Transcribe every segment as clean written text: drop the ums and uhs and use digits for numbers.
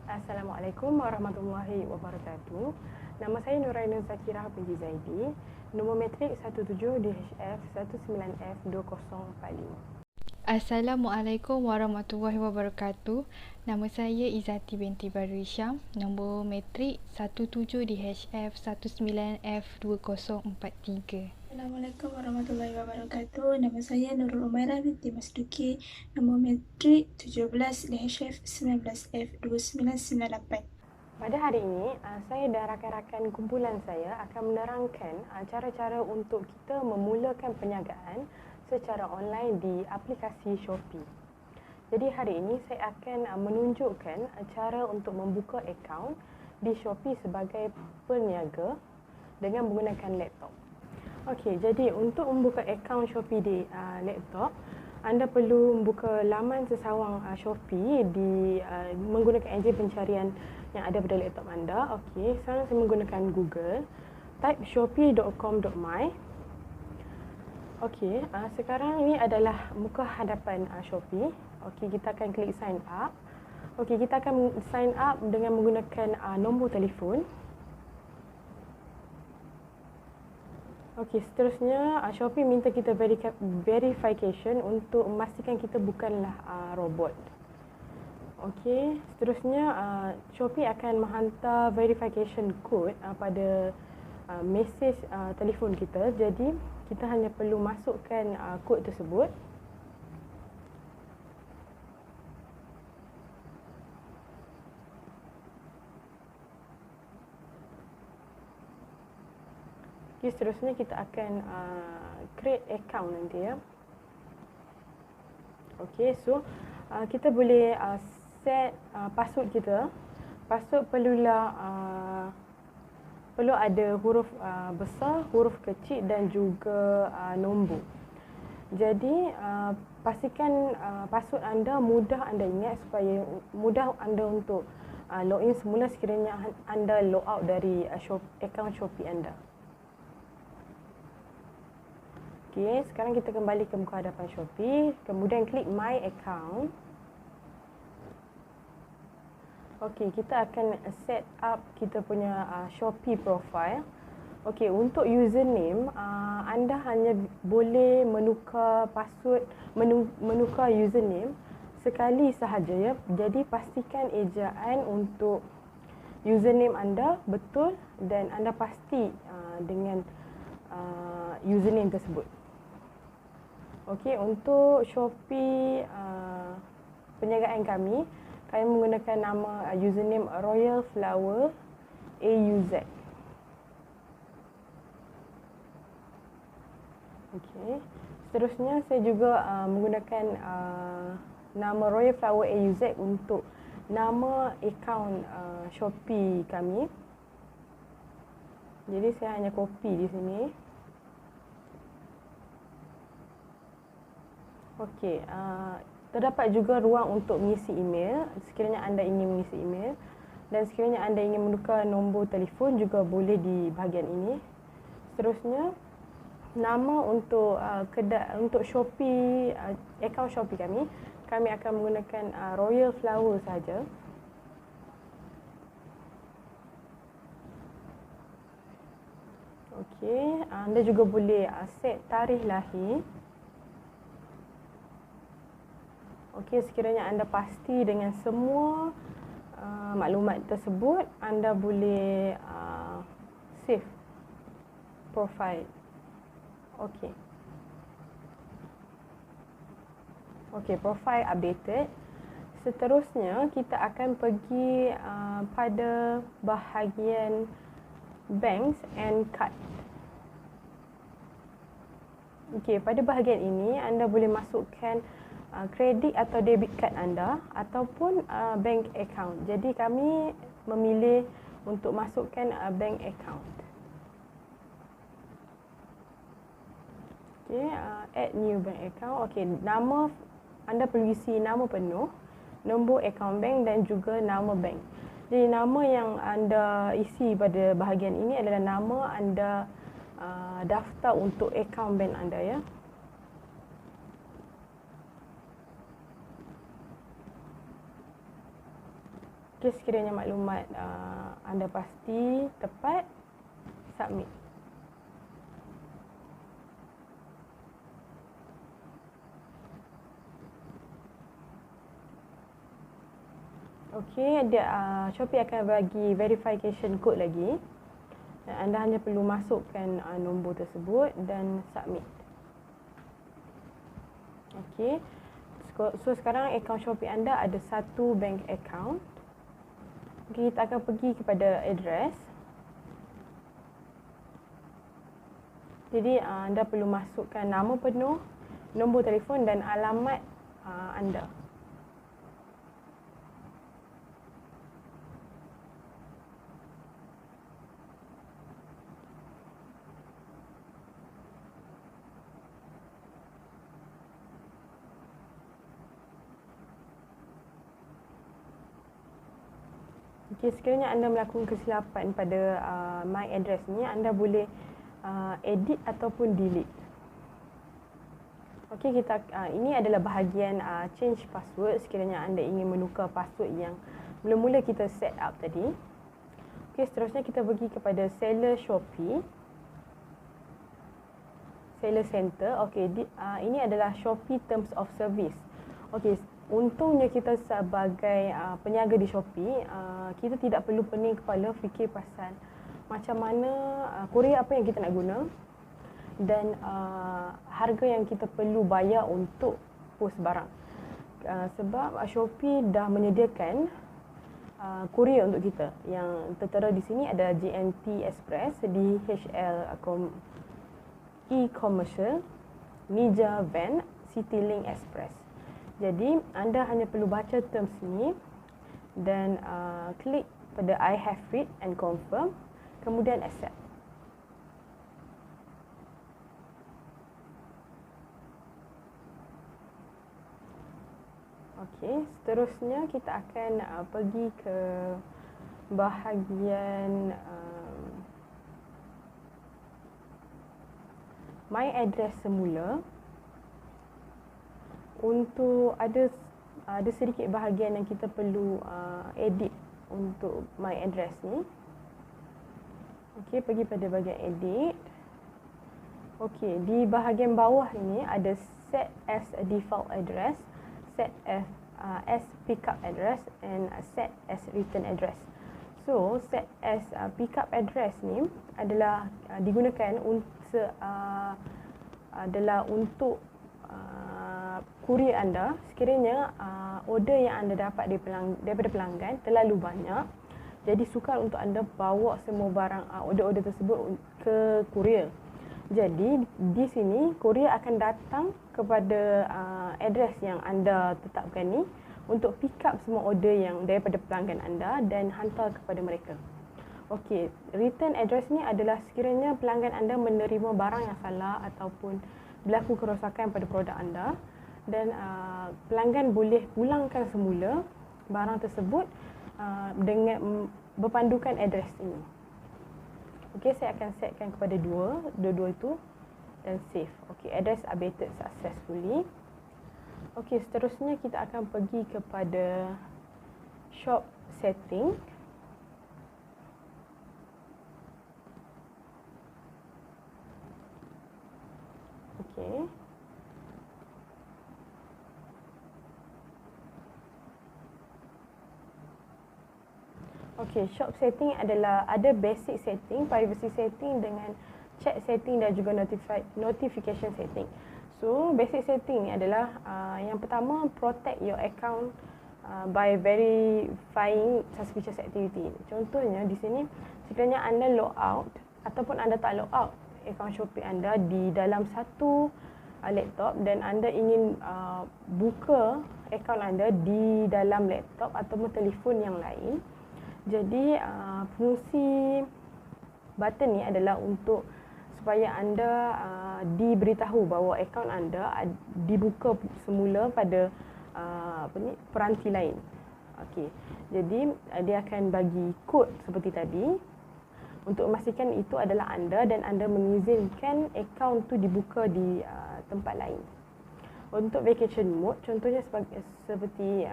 Assalamualaikum warahmatullahi wabarakatuh. Nama saya Nurainul Zakirah binti Zaidi. Nombor metrik 17 DHF 19F2045. Assalamualaikum warahmatullahi wabarakatuh. Nama saya Izati binti Badri Syam. Nombor metrik 17 DHF 19F2043. Assalamualaikum warahmatullahi wabarakatuh. Nama saya Nurul Umairah binti Masduki. Nombor metrik 17 DHF 19F2998. Pada hari ini, saya dan rakan-rakan kumpulan saya akan menerangkan cara-cara untuk kita memulakan perniagaan secara online di aplikasi Shopee. Jadi hari ini saya akan menunjukkan cara untuk membuka akaun di Shopee sebagai peniaga dengan menggunakan laptop. Okey, jadi untuk membuka akaun Shopee di laptop, anda perlu membuka laman sesawang Shopee di menggunakan enjin pencarian yang ada pada laptop anda. Okey, sekarang saya menggunakan Google. Type shopee.com.my. Okey, sekarang ini adalah muka hadapan Shopee. Okey, kita akan klik sign up. Okey, kita akan sign up dengan menggunakan nombor telefon. Okey, seterusnya Shopee minta kita verification untuk memastikan kita bukanlah robot. Okey, seterusnya Shopee akan menghantar verification code pada mesej telefon kita. Jadi kita hanya perlu masukkan kod tersebut. Okay, seterusnya kita akan create account nanti ya. Okey, so kita boleh set password kita. Password perlu ada huruf besar, huruf kecil dan juga nombor. Jadi pastikan password anda mudah anda ingat supaya mudah anda untuk login semula sekiranya anda log out dari akaun Shopee anda. Okey, sekarang kita kembali ke muka hadapan Shopee, kemudian klik My Account. Okey, kita akan set up kita punya Shopee profile. Okey, untuk username, anda hanya boleh menukar password, menukar username sekali sahaja ya. Jadi pastikan ejaan untuk username anda betul dan anda pasti dengan username tersebut. Okey, untuk Shopee perniagaan kami menggunakan nama username Royal Flower AUZ. Okey, seterusnya saya juga menggunakan nama Royal Flower AUZ untuk nama akaun Shopee kami. Jadi saya hanya copy di sini. Okey, terdapat juga ruang untuk mengisi email sekiranya anda ingin mengisi email, dan sekiranya anda ingin menukar nombor telefon juga boleh di bahagian ini. Seterusnya, nama untuk untuk Shopee, akaun Shopee kami akan menggunakan Royal Flower saja. Okey, anda juga boleh set tarikh lahir. Okey, sekiranya anda pasti dengan semua maklumat tersebut, anda boleh save profile. Okey. Okey, profile updated. Seterusnya, kita akan pergi pada bahagian banks and card. Okey, pada bahagian ini anda boleh masukkan kredit atau debit card anda ataupun bank account. Jadi kami memilih untuk masukkan bank account. Okey, add new bank account. Okey, nama anda perlu isi nama penuh, nombor akaun bank dan juga nama bank. Jadi nama yang anda isi pada bahagian ini adalah nama anda daftar untuk akaun bank anda ya. Okey, sekiranya maklumat anda pasti tepat, submit. Okey, Shopee akan bagi verification code lagi. Dan anda hanya perlu masukkan nombor tersebut dan submit. Okey. So sekarang akaun Shopee anda ada satu bank account. Okay, kita akan pergi kepada address. Jadi anda perlu masukkan nama penuh, nombor telefon dan alamat anda. Okay, sekiranya anda melakukan kesilapan pada my address ni, anda boleh edit ataupun delete. Okey, ini adalah bahagian change password sekiranya anda ingin menukar password yang mula-mula kita set up tadi. Okey, seterusnya kita pergi kepada seller Shopee. Seller Center. Okey, ini adalah Shopee Terms of Service. Okey, untungnya kita sebagai peniaga di Shopee, kita tidak perlu pening kepala fikir pasal macam mana kurier apa yang kita nak guna dan harga yang kita perlu bayar untuk post barang. Sebab Shopee dah menyediakan kurier untuk kita. Yang tertera di sini ada JNT Express, DHL E-Commercial, Ninja Van, CityLink Express. Jadi anda hanya perlu baca terms ni dan klik pada I have read and confirm, kemudian accept. Okey, seterusnya kita akan pergi ke bahagian my address semula. Untuk ada sedikit bahagian yang kita perlu edit untuk my address ni. Okey, pergi pada bahagian edit. Okey, di bahagian bawah ini ada set as a default address, set as pickup address and set as return address. So, set as pickup address ni adalah digunakan untuk kurier anda sekiranya order yang anda dapat daripada pelanggan terlalu banyak, jadi sukar untuk anda bawa semua barang order-order tersebut ke kurier. Jadi di sini kurier akan datang kepada address yang anda tetapkan ni untuk pick up semua order yang daripada pelanggan anda dan hantar kepada mereka. Okey, return address ni adalah sekiranya pelanggan anda menerima barang yang salah ataupun berlaku kerosakan pada produk anda dan pelanggan boleh pulangkan semula barang tersebut dengan berpandukan address ini. Okey, saya akan setkan kepada dua-dua itu dan save. Okey, address updated successfully. Okey, seterusnya kita akan pergi kepada shop setting. Okey. Okey, shop setting adalah ada basic setting, privacy setting dengan chat setting dan juga notification setting. So, basic setting ni adalah yang pertama, protect your account by verifying suspicious activity. Contohnya di sini, sekiranya anda log out ataupun anda tak log out akaun Shopee anda di dalam satu laptop dan anda ingin buka akaun anda di dalam laptop ataupun telefon yang lain. Jadi fungsi button ni adalah untuk supaya anda diberitahu bahawa akaun anda dibuka semula pada peranti lain. Okey. Jadi dia akan bagi kod seperti tadi untuk memastikan itu adalah anda dan anda mengizinkan akaun tu dibuka di tempat lain. Untuk vacation mode, contohnya seperti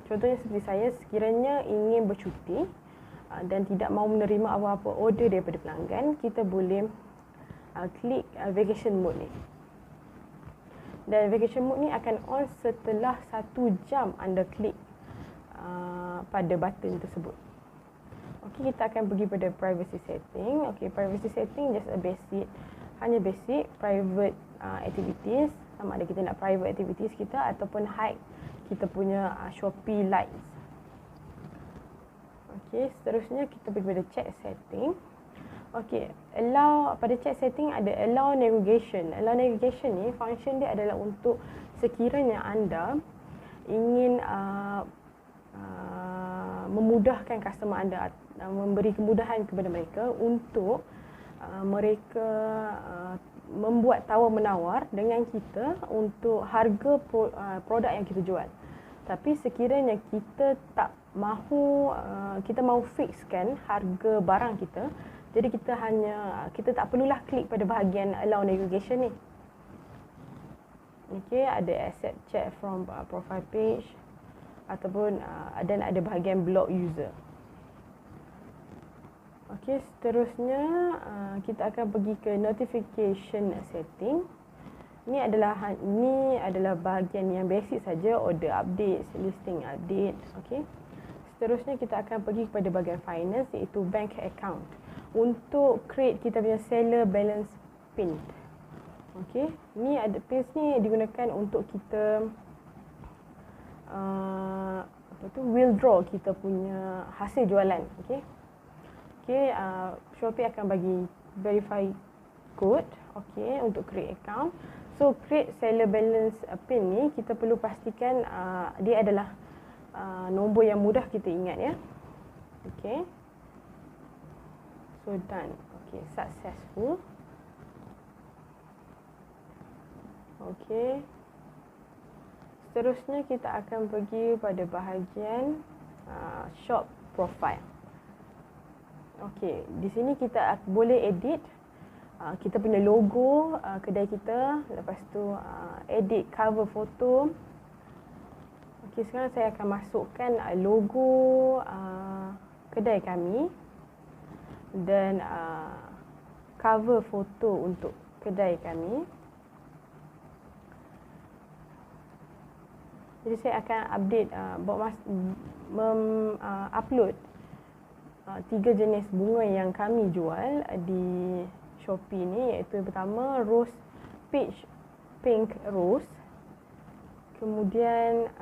Contohnya seperti saya, sekiranya ingin bercuti dan tidak mahu menerima apa-apa order daripada pelanggan, kita boleh klik vacation mode ni. Dan vacation mode ni akan on setelah 1 jam anda klik pada button tersebut. Okey, kita akan pergi pada privacy setting. Okey, privacy setting just a basic, hanya basic private activities, sama ada kita nak private activities kita ataupun hide kita punya Shopee likes. Okey, seterusnya kita pergi pada chat setting. Okey, pada chat setting ada allow navigation. Allow navigation ni function dia adalah untuk sekiranya anda ingin memudahkan customer anda, memberi kemudahan kepada mereka untuk mereka membuat tawar-menawar dengan kita untuk harga produk yang kita jual. Tapi sekiranya kita tak mahu, kita mahu fixkan harga barang kita, jadi kita tak perlulah klik pada bahagian allow navigation ni. Okey, ada accept chat from profile page ataupun dan ada bahagian block user. Okey, seterusnya kita akan pergi ke notification setting. Ini adalah bahagian yang basic saja, order update, listing update. Okey. Seterusnya kita akan pergi kepada bahagian finance, iaitu bank account. Untuk create kita punya seller balance pin. Okey, ni ada pins ni digunakan untuk kita withdraw kita punya hasil jualan. Okey. Okey, Shopee akan bagi verify code, okey, untuk create account. So create seller balance pin ni kita perlu pastikan dia adalah nombor yang mudah kita ingat ya. Okey. So done. Okey, successful. Okey. Seterusnya kita akan pergi pada bahagian shop profile. Okey, di sini kita boleh edit kita punya logo kedai kita, lepas tu edit cover foto. Okey, sekarang saya akan masukkan logo kedai kami dan cover foto untuk kedai kami. Jadi saya akan update upload 3 jenis bunga yang kami jual di Shopee ni, iaitu yang pertama rose peach pink rose, kemudian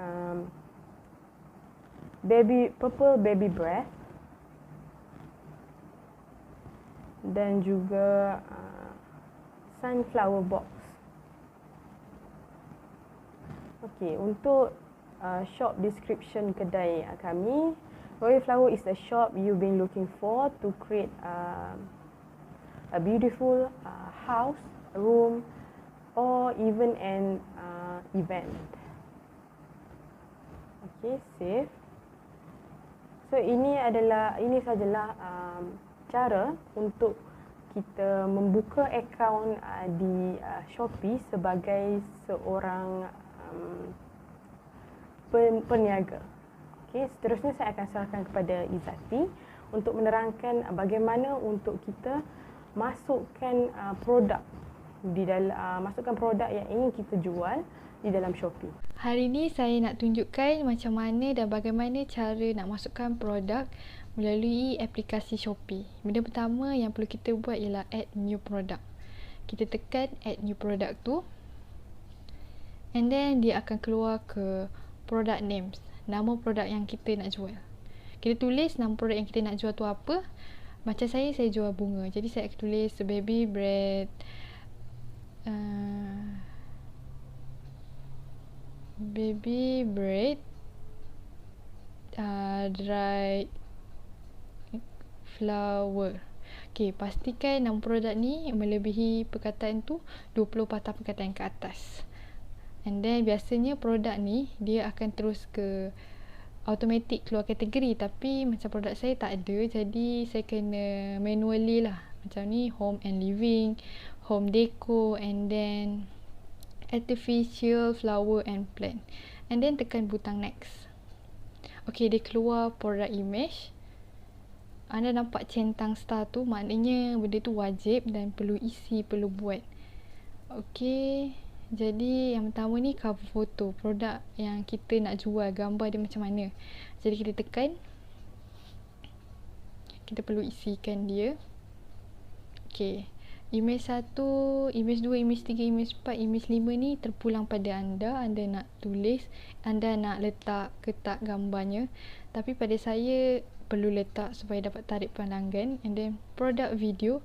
purple baby breath, dan juga sunflower box. Okey, untuk shop description kedai kami, Royal Flower is the shop you've been looking for to create a beautiful house, room, or even an event. Okay, save. So ini sajalah cara untuk kita membuka akaun di Shopee sebagai seorang peniaga. Okay, seterusnya saya akan serahkan kepada Izati untuk menerangkan bagaimana untuk kita masukkan produk masukkan produk yang ingin kita jual di dalam Shopee. Hari ini saya nak tunjukkan macam mana dan bagaimana cara nak masukkan produk melalui aplikasi Shopee. Benda pertama yang perlu kita buat ialah add new product. Kita tekan add new product tu, and then dia akan keluar ke product names, nama produk yang kita nak jual. Kita tulis nama produk yang kita nak jual tu apa. Macam saya jual bunga, jadi saya akan tulis baby bread dried flower. Okey, pastikan nama produk ni melebihi perkataan tu 20 patah perkataan ke atas. And then biasanya produk ni dia akan terus ke automatic keluar kategori, tapi macam produk saya tak ada, jadi saya kena manually lah. Macam ni home and living, home decor, and then artificial flower and plant, and then tekan butang next. Okay, dia keluar product image. Anda nampak centang star tu, maknanya benda tu wajib dan perlu isi, perlu buat. Okay, jadi yang pertama ni cover foto, produk yang kita nak jual, gambar dia macam mana. Jadi kita tekan, kita perlu isikan dia. Okay, image 1, image 2, image 3, image 4, image 5 ni terpulang pada anda. Anda nak tulis, anda nak letak ketak gambarnya. Tapi pada saya perlu letak supaya dapat tarik pelanggan. And then product video,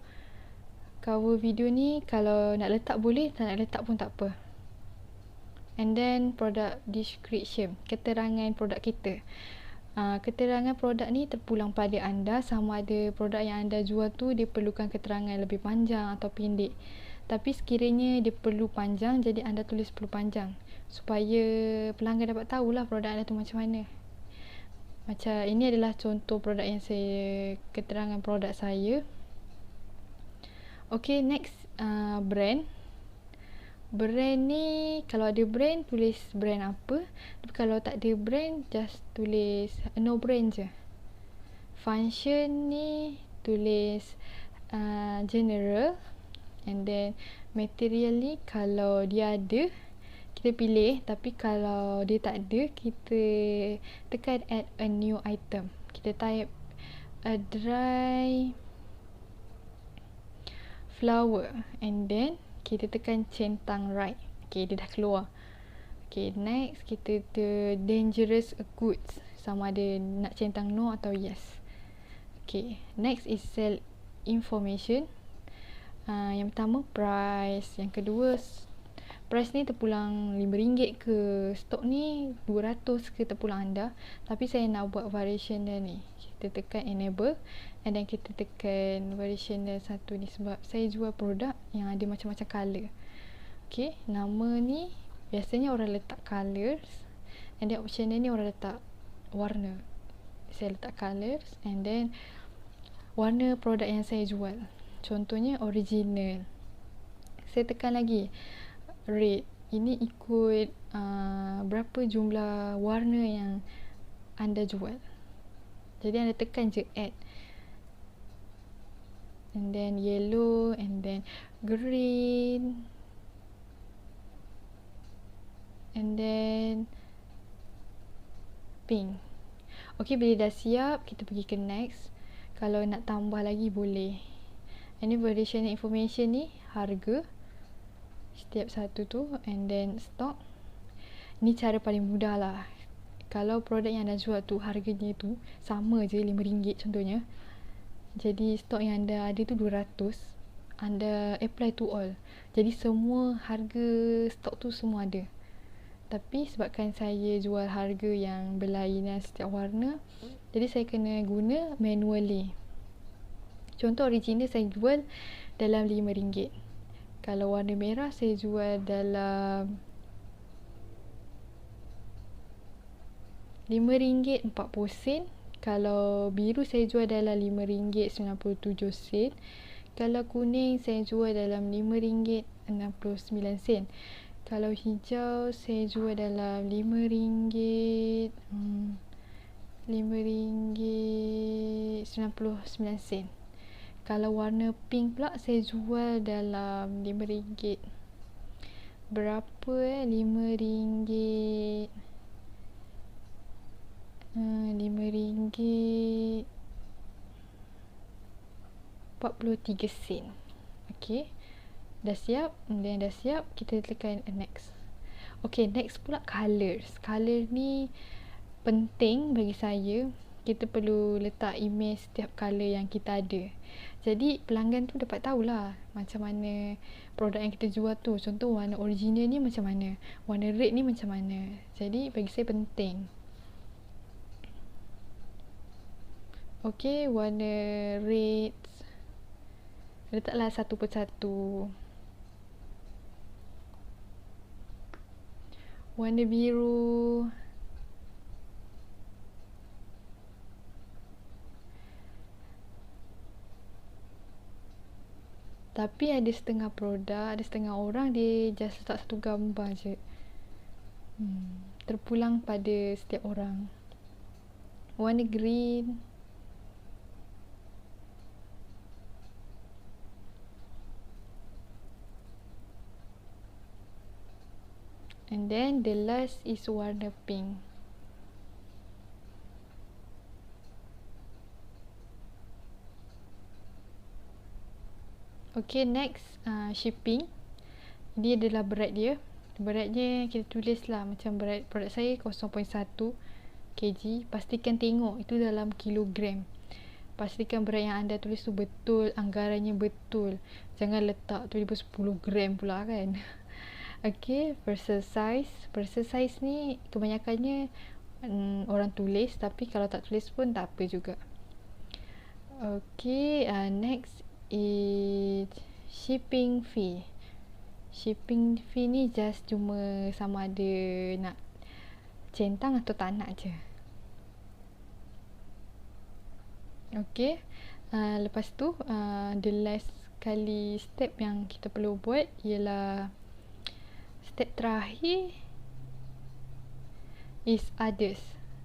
cover video ni kalau nak letak boleh, tak nak letak pun tak apa. And then product description, keterangan produk kita. Keterangan produk ni terpulang pada anda, sama ada produk yang anda jual tu dia perlukan keterangan lebih panjang atau pendek. Tapi sekiranya dia perlu panjang, jadi anda tulis perlu panjang supaya pelanggan dapat tahulah produk anda tu macam mana. Macam ini adalah contoh produk yang saya, keterangan produk saya. Okay, next brand. Brand ni kalau ada brand tulis brand apa. Tapi kalau tak ada brand just tulis no brand je. Function ni tulis general. And then material ni kalau dia ada kita pilih, tapi kalau dia tak ada kita tekan add a new item. Kita type a dry flower and then kita tekan centang right. Okay, dia dah keluar. Okay, next kita dangerous goods, sama ada nak centang no atau yes. Okay, next is sell information. Yang pertama price, yang kedua price ni terpulang RM5 ke, stok ni 200 ke terpulang anda. Tapi saya nak buat variation dia ni, kita tekan enable and then kita tekan variation dia satu ni sebab saya jual produk yang ada macam-macam colour. Okay, nama ni biasanya orang letak colours and then option dia ni orang letak warna. Saya letak colours and then warna produk yang saya jual. Contohnya original. Saya tekan lagi red. Ini ikut berapa jumlah warna yang anda jual. Jadi anda tekan je add. And then yellow and then green. And then pink. Okay, bila dah siap kita pergi ke next. Kalau nak tambah lagi boleh. And then variation information ni harga setiap satu tu and then stock. Ni cara paling mudah lah. Kalau produk yang anda jual tu harganya tu sama je RM5 contohnya, jadi stok yang anda ada tu 200, anda apply to all, jadi semua harga stok tu semua ada. Tapi sebabkan saya jual harga yang berlainan setiap warna, jadi saya kena guna manually. Contoh original saya jual dalam RM5. Kalau warna merah saya jual dalam RM5.40. Kalau biru saya jual dalam RM5.97. Kalau kuning saya jual dalam RM5.69. Kalau hijau saya jual dalam RM5.99. Kalau warna pink pula saya jual dalam RM5. Berapa RM5. RM5.43. Okay, dah siap. Dan dah siap kita tekan next. Okay, next pula colours. Colour ni penting bagi saya. Kita perlu letak image setiap colour yang kita ada. Jadi pelanggan tu dapat tahulah macam mana produk yang kita jual tu. Contoh warna original ni macam mana, warna red ni macam mana. Jadi bagi saya penting. Okay, warna red letaklah satu persatu. Warna biru tapi ada setengah produk, ada setengah orang dia just letak satu gambar je. Terpulang pada setiap orang. warna green. And then the last is warna pink. Okay, next shipping. Dia adalah berat dia. Beratnya kita tulis lah macam berat produk saya 0.1 kg. Pastikan tengok itu dalam kilogram. Pastikan berat yang anda tulis tu betul, anggarannya betul. Jangan letak tu 10 gram pula kan. Okay, versus size. Versus size ni kebanyakannya orang tulis, tapi kalau tak tulis pun tak apa juga. Okay, next is shipping fee. Shipping fee ni just cuma sama ada nak centang atau tak nak je. Okay, lepas tu the last kali step yang kita perlu buat ialah step terakhir is others.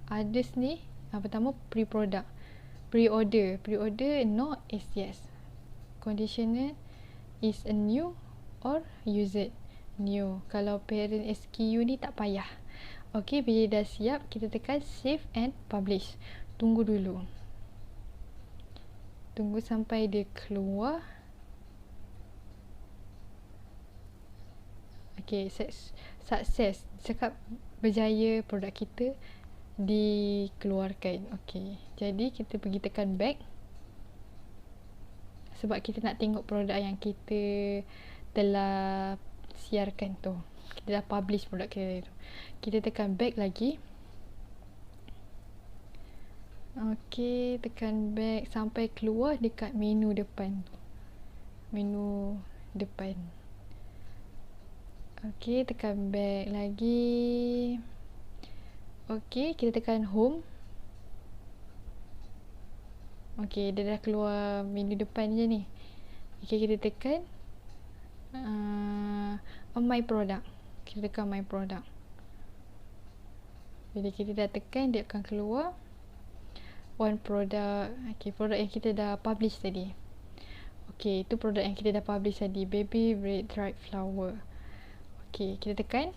Others ni pertama pre-product. Pre-order. Pre-order no is yes. Conditioner is a new or use it. New. Kalau parent SKU ni tak payah. Okay, bila dah siap, kita tekan save and publish. Tunggu dulu. Tunggu sampai dia keluar. Okay, sukses. Cakap berjaya produk kita dikeluarkan. Okay, jadi kita pergi tekan back. Sebab kita nak tengok produk yang kita telah siarkan tu. Kita dah publish produk kita tu. Kita tekan back lagi. Okay, tekan back sampai keluar dekat menu depan tu. Menu depan. Okay, tekan back lagi. Okay, kita tekan home. Okay, dia dah keluar menu depan je ni. Okay, kita tekan on my product. Kita tekan my product. Bila kita dah tekan, dia akan keluar one product. Okay, produk yang kita dah publish tadi. Okay, itu produk yang kita dah publish tadi, baby red dried flower. Okay, kita tekan.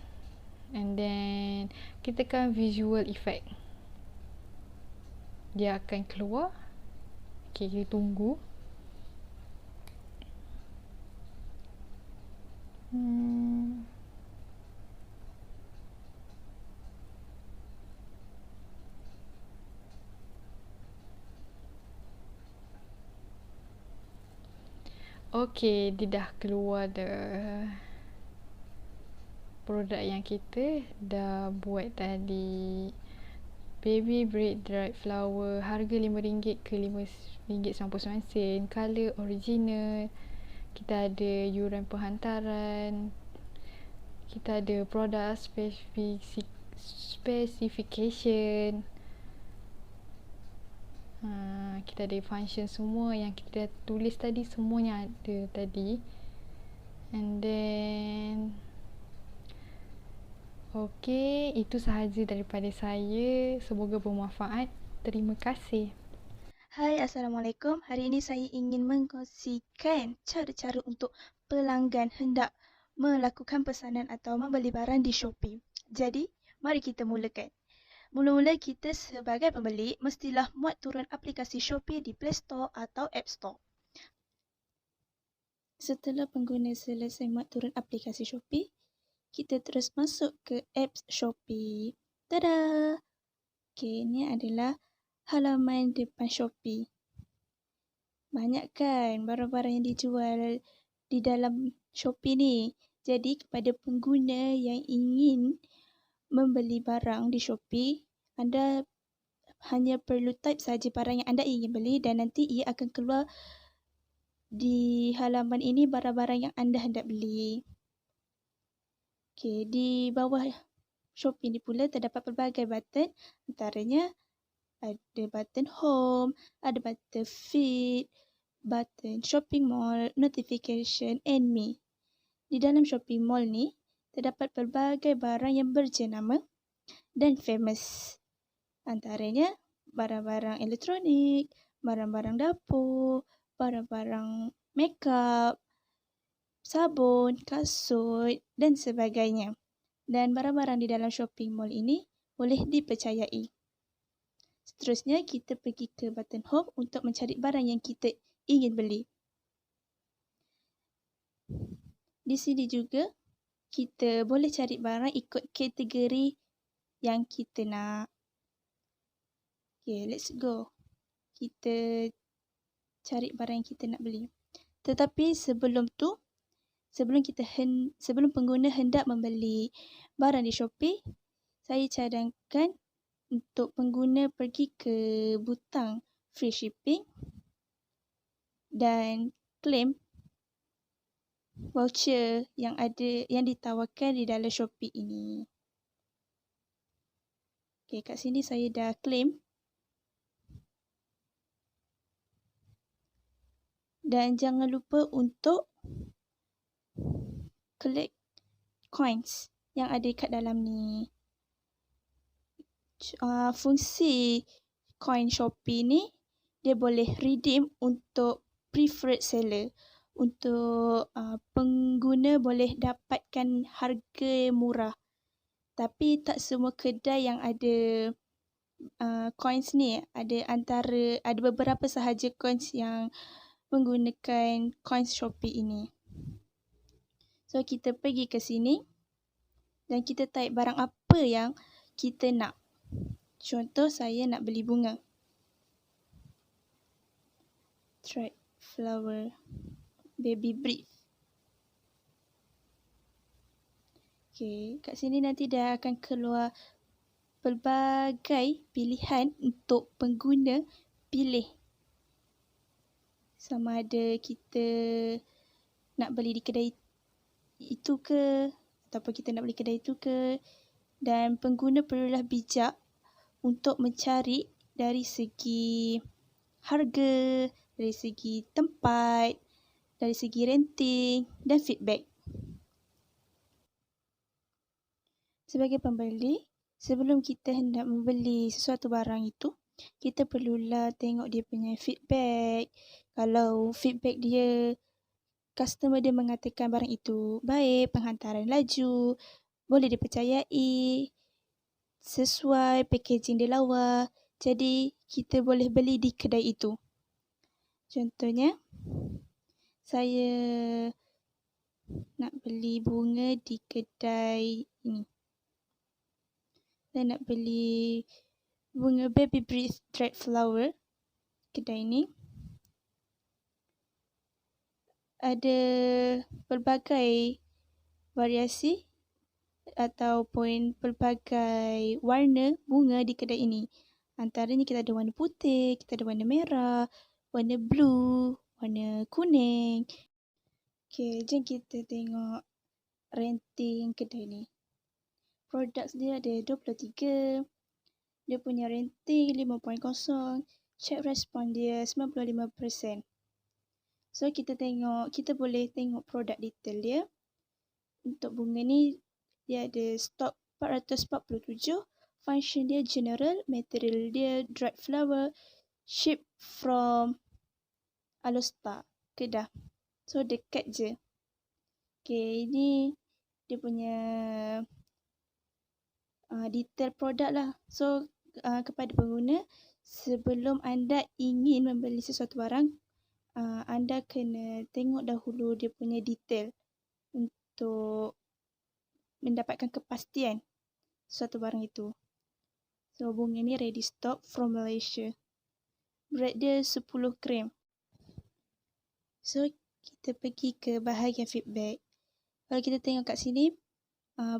And then kita tekan visual effect. Dia akan keluar. Okay, kita tunggu. Okay, dia dah keluar dah produk yang kita dah buat tadi. Baby bread dried flower, harga RM5 ke RM5.99. Color original. Kita ada yuran penghantaran. Kita ada product specification. Kita ada function semua yang kita tulis tadi, semuanya ada tadi. And then okay, itu sahaja daripada saya. Semoga bermanfaat. Terima kasih. Hai, Assalamualaikum. Hari ini saya ingin mengkongsikan cara-cara untuk pelanggan hendak melakukan pesanan atau membeli barang di Shopee. Jadi, mari kita mulakan. Mula-mula kita sebagai pembeli mestilah muat turun aplikasi Shopee di Play Store atau App Store. Setelah pengguna selesai muat turun aplikasi Shopee, kita terus masuk ke apps Shopee. Tada! Okay, ini adalah halaman depan Shopee. Banyak kan barang-barang yang dijual di dalam Shopee ni. Jadi kepada pengguna yang ingin membeli barang di Shopee, anda hanya perlu type saja barang yang anda ingin beli dan nanti ia akan keluar di halaman ini barang-barang yang anda hendak beli. Okay, di bawah Shopee ni pula terdapat pelbagai button. Antaranya ada button home, ada button feed, button shopping mall, notification and me. Di dalam shopping mall ni terdapat pelbagai barang yang berjenama dan famous. Antaranya barang-barang elektronik, barang-barang dapur, barang-barang makeup, sabun, kasut dan sebagainya. Dan barang-barang di dalam shopping mall ini boleh dipercayai. Seterusnya, kita pergi ke button home untuk mencari barang yang kita ingin beli. Di sini juga, kita boleh cari barang ikut kategori yang kita nak. Okay, let's go. Kita cari barang yang kita nak beli. Tetapi sebelum tu, sebelum pengguna hendak membeli barang di Shopee, saya cadangkan untuk pengguna pergi ke butang free shipping dan claim voucher yang ditawarkan di dalam Shopee ini. Okay, kat sini saya dah claim. Dan jangan lupa untuk collect coins yang ada kat dalam ni. Fungsi coin Shopee ni, dia boleh redeem untuk preferred seller. Untuk pengguna boleh dapatkan harga murah. Tapi tak semua kedai yang ada coins ni, ada beberapa sahaja coins yang menggunakan coins Shopee ini. So, kita pergi ke sini dan kita type barang apa yang kita nak. Contoh, saya nak beli bunga. Dried flower baby breath. Okay, kat sini nanti dah akan keluar pelbagai pilihan untuk pengguna pilih. Sama ada kita nak beli di kedai itu ke, ataupun kita nak beli kedai itu ke. Dan pengguna perlulah bijak untuk mencari dari segi harga, dari segi tempat, dari segi renting dan feedback. Sebagai pembeli, sebelum kita hendak membeli sesuatu barang itu, kita perlulah tengok dia punya feedback. Kalau feedback dia, customer dia mengatakan barang itu baik, penghantaran laju, boleh dipercayai, sesuai, packaging dia lawa, jadi kita boleh beli di kedai itu. Contohnya, saya nak beli bunga di kedai ini. Saya nak beli bunga baby breath dried flower. Kedai ini ada pelbagai variasi ataupun pelbagai warna bunga di kedai ini. Antaranya kita ada warna putih, kita ada warna merah, warna blue, warna kuning. Okay, jom kita tengok renting kedai ni. Produk dia ada 23. Dia punya renting 5.0. Check respon dia 95%. So, kita boleh tengok produk detail dia. Untuk bunga ni, dia ada stok 447. Function dia general, material dia dried flower, ship from Alostar, Kedah. So, dekat je. Okay, ini dia punya detail produk lah. So, kepada pengguna, sebelum anda ingin membeli sesuatu barang, anda kena tengok dahulu dia punya detail untuk mendapatkan kepastian suatu barang itu. So, bunga ni ready stock from Malaysia. Berat dia 10 gram. So, kita pergi ke bahagian feedback. Kalau kita tengok kat sini,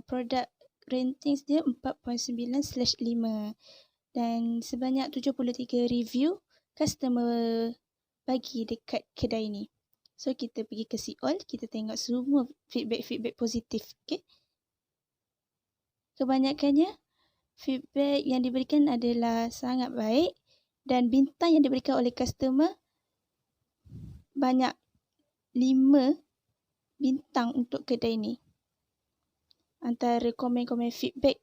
produk ratings dia 4.9/5 dan sebanyak 73 review customer bagi dekat kedai ni. So, kita pergi ke see all, kita tengok semua feedback positif. Okay? Kebanyakannya, feedback yang diberikan adalah sangat baik dan bintang yang diberikan oleh customer banyak 5 bintang untuk kedai ni. Antara komen-komen feedback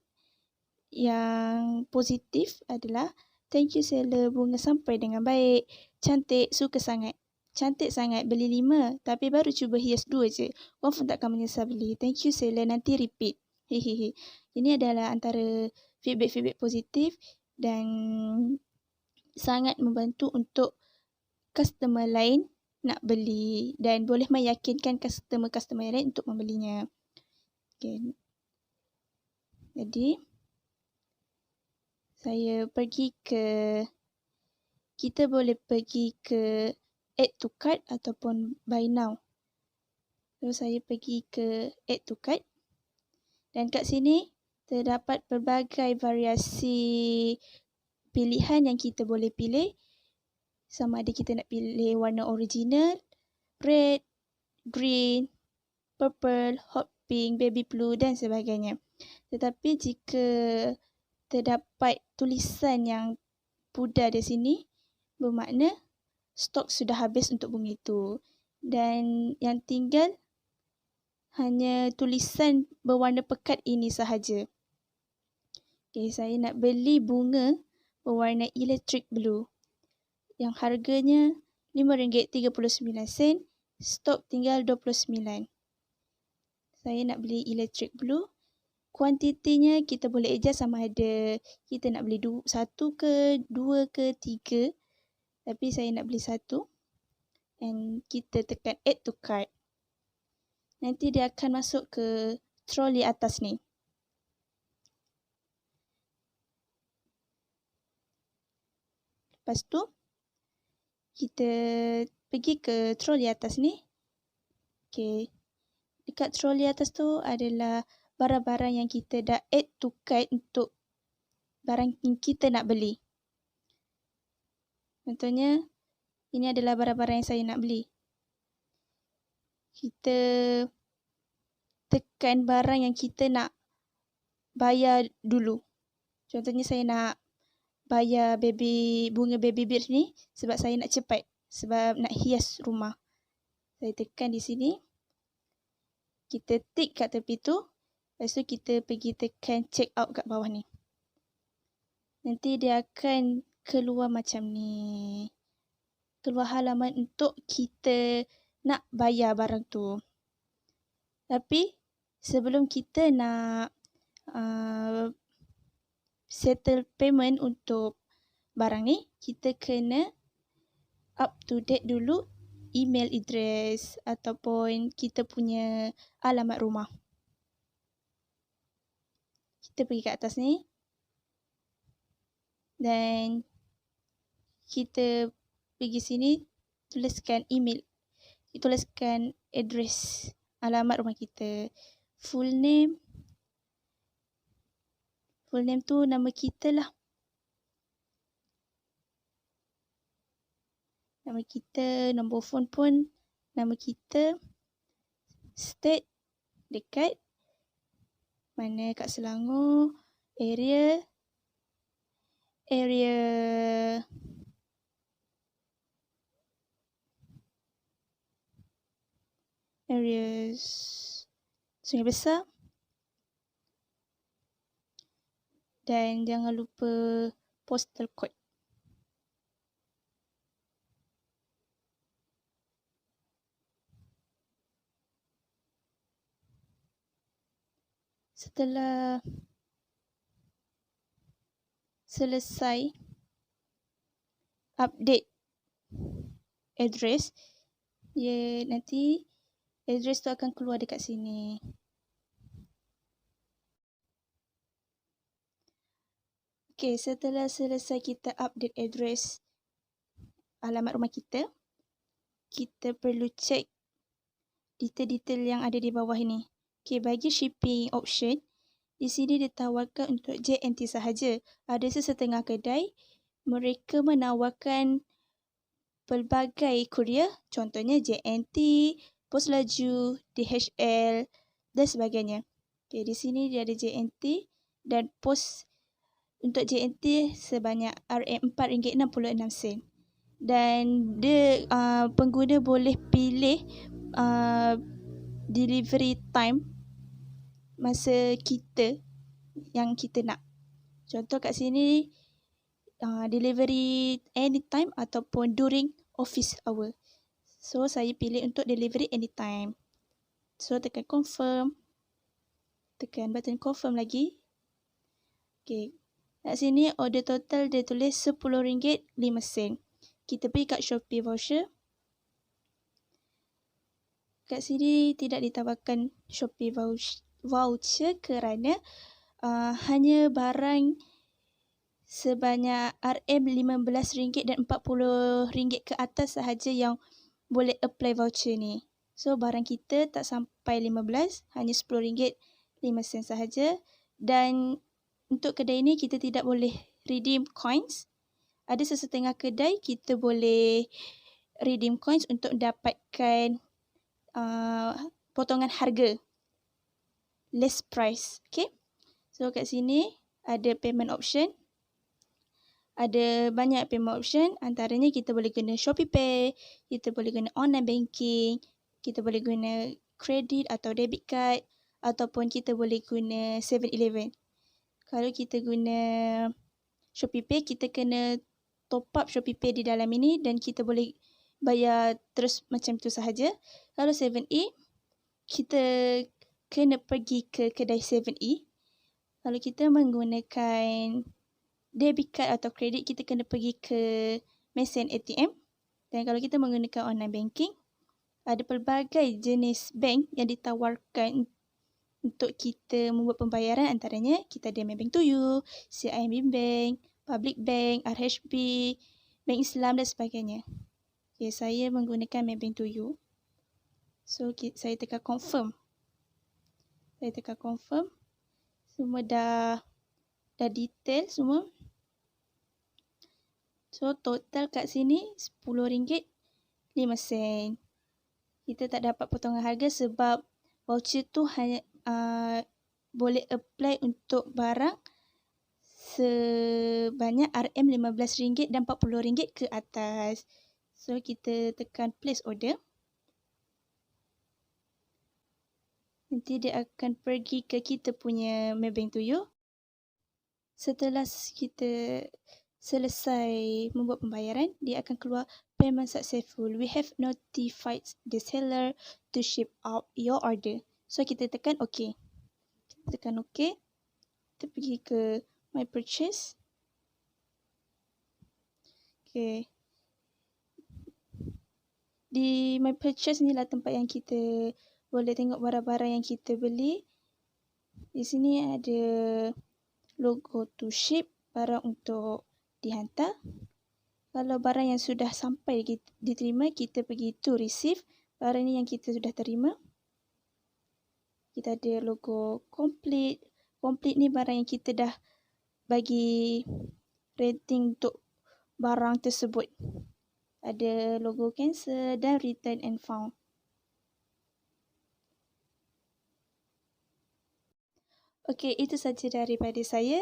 yang positif adalah Thank you seller, bunga sampai dengan baik. Cantik, suka sangat. Cantik sangat, beli 5 tapi baru cuba hias 2 je. Confirm takkan menyesal beli. Thank you seller, nanti repeat. Hehehe. Ini adalah antara feedback-feedback positif dan sangat membantu untuk customer lain nak beli dan boleh meyakinkan customer-customer lain untuk membelinya. Okay. Jadi, kita boleh pergi ke add to cart ataupun buy now. So, saya pergi ke add to cart dan kat sini terdapat pelbagai variasi pilihan yang kita boleh pilih. Sama ada kita nak pilih warna original, red, green, purple, hot pink, baby blue dan sebagainya. Tetapi jika terdapat tulisan yang pudar di sini, bermakna stok sudah habis untuk bunga itu. Dan yang tinggal hanya tulisan berwarna pekat ini sahaja. Okay, saya nak beli bunga berwarna electric blue yang harganya RM5.39, stok tinggal 29. Saya nak beli electric blue. Kuantitinya kita boleh adjust sama ada kita nak beli 1 ke 2 ke 3. Tapi saya nak beli 1. And kita tekan add to cart. Nanti dia akan masuk ke troli atas ni. Lepas tu, kita pergi ke troli atas ni. Okay. Dekat troli atas tu adalah barang-barang yang kita dah add to cart untuk barang yang kita nak beli. Contohnya, ini adalah barang-barang yang saya nak beli. Kita tekan barang yang kita nak bayar dulu. Contohnya saya nak bayar bunga baby beard ni sebab saya nak cepat. Sebab nak hias rumah. Saya tekan di sini. Kita tick kat tepi tu. Lepas tu kita pergi tekan check out kat bawah ni. Nanti dia akan keluar macam ni. Keluar halaman untuk kita nak bayar barang tu. Tapi sebelum kita nak settle payment untuk barang ni, kita kena up to date dulu email address ataupun kita punya alamat rumah. Kita pergi ke atas ni dan kita pergi sini tuliskan email, tuliskan address, alamat rumah kita, full name tu nama kita lah. Nama kita, nombor phone pun nama kita, state dekat mana, kat Selangor, area Sungai Besar. Dan jangan lupa postal code. Setelah selesai update address, nanti address tu akan keluar dekat sini. Okay, setelah selesai kita update address alamat rumah kita, kita perlu check detail-detail yang ada di bawah ini. Okay, bagi shipping option, di sini ditawarkan untuk JNT sahaja. Ada sesetengah kedai, mereka menawarkan pelbagai kurier, contohnya JNT, Pos Laju, DHL dan sebagainya. Okay, di sini dia ada JNT dan pos untuk JNT sebanyak RM4.66. Dan dia pengguna boleh pilih delivery time masa yang kita nak. Contoh kat sini delivery anytime ataupun during office hour. So, saya pilih untuk delivery anytime. So, tekan confirm. Tekan button confirm lagi. Okay. Kat sini order total dia tulis RM10.05. Kita pergi kat Shopee voucher. Kat sini tidak ditawarkan Shopee voucher kerana hanya barang sebanyak RM15 dan RM40 ke atas sahaja yang boleh apply voucher ni. So barang kita tak sampai 15, hanya RM10.05 sahaja. Dan untuk kedai ni kita tidak boleh redeem coins. Ada sesetengah kedai kita boleh redeem coins untuk dapatkan potongan harga, less price. Okay. So kat sini ada payment option. Ada banyak payment option. Antaranya kita boleh guna Shopee Pay, kita boleh guna online banking, kita boleh guna kredit atau debit card, ataupun kita boleh guna 7-Eleven. Kalau kita guna Shopee Pay, kita kena top up Shopee Pay di dalam ini dan kita boleh bayar terus macam tu sahaja. Kalau 7E, kita kena pergi ke kedai 7E. Kalau kita menggunakan debit card atau kredit, kita kena pergi ke mesin ATM. Dan kalau kita menggunakan online banking, ada pelbagai jenis bank yang ditawarkan untuk kita membuat pembayaran. Antaranya kita ada Maybank to You, CIMB Bank, Public Bank, RHB, Bank Islam dan sebagainya. Okay, saya menggunakan Maybank to You. So saya tekan confirm. Semua dah detail semua. So total kat sini RM10.05. Kita tak dapat potongan harga sebab voucher tu hanya boleh apply untuk barang sebanyak RM15 dan RM40 ke atas. So kita tekan place order. Nanti dia akan pergi ke kita punya Maybank to You. Setelah kita selesai membuat pembayaran, dia akan keluar payment successful. We have notified the seller to ship out your order. So kita tekan OK. Kita pergi ke My Purchase. Okay. Di My Purchase ni lah tempat yang kita boleh tengok barang-barang yang kita beli. Di sini ada logo to ship, barang untuk dihantar. Kalau barang yang sudah sampai diterima, kita pergi to receive. Barang ni yang kita sudah terima. Kita ada logo complete. Complete ni barang yang kita dah bagi rating untuk barang tersebut. Ada logo cancel dan return and found. Okey, itu saja daripada saya.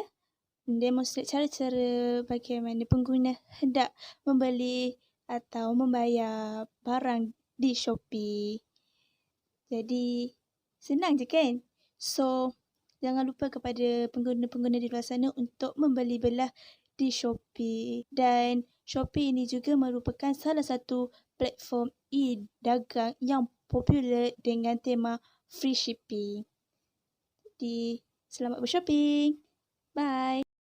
Demonstrate cara-cara bagaimana pengguna hendak membeli atau membayar barang di Shopee. Jadi, senang je kan? So, jangan lupa kepada pengguna-pengguna di luar sana untuk membeli belah di Shopee. Dan Shopee ini juga merupakan salah satu platform e-dagang yang popular dengan tema free shipping. Jadi, selamat bershopping. Bye.